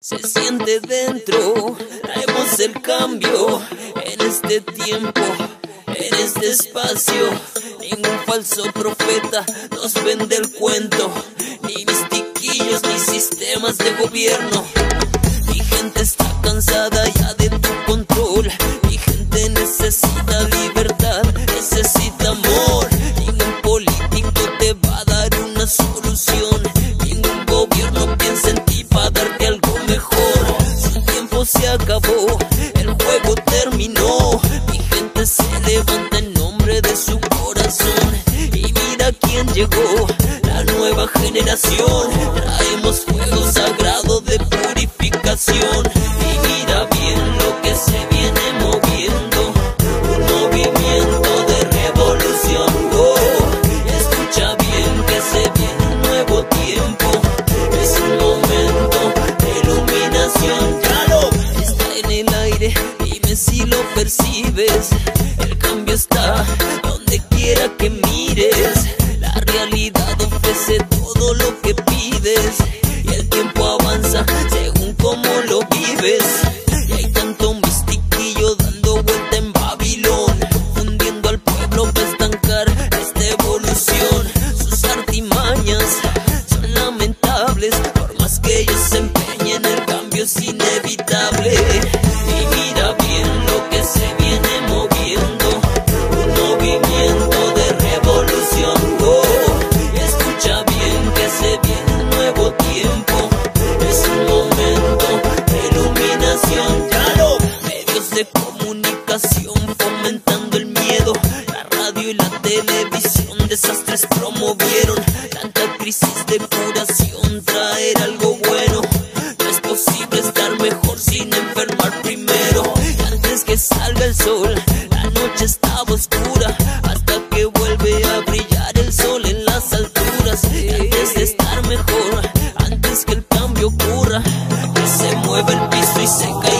Se siente dentro, traemos el cambio en este tiempo, en este espacio. Ningún falso profeta nos vende el cuento, ni mistiquillos ni sistemas de gobierno. Mi gente está cansada ya de tu control, mi gente necesita libertad, necesita amor. Ningún político te va a dar una solución, ningún gobierno piensa en ti para darte algo mejor. Su tiempo se acabó, el juego terminó, mi gente se levanta en nombre de su corazón. Y mira quién llegó, la nueva generación. Traemos fuego sagrado de purificación. Y mira bien lo que se viene moviendo, un movimiento de revolución. Oh, escucha bien que se viene un nuevo tiempo, es un momento de iluminación. Ya lo está en el aire, dime si lo percibes. El cambio está donde quiera que mires, la realidad ofrece todo lo que pides, y el tiempo avanza según como lo vives. Y hay tanto mistiquillo dando vuelta en Babilón, confundiendo al pueblo para estancar esta evolución. Sus artimañas son lamentables, por más que ellos se empeñen el cambio es inevitable. Y mira bien lo que se viene moviendo, un movimiento de revolución. Oh, escucha bien que se viene un nuevo tiempo, es un momento de iluminación. Ya lo medios de comunicación fomentando el miedo, la radio y la televisión desastres promovieron. Tanta crisis de curación, traer algo bueno, no es posible estar mejor sin enfermar primero. Y antes que salga el sol, la noche estaba oscura, hasta que vuelve a brillar el sol en las alturas. Y antes de estar mejor, antes que el cambio ocurra, que se mueva el piso y se caiga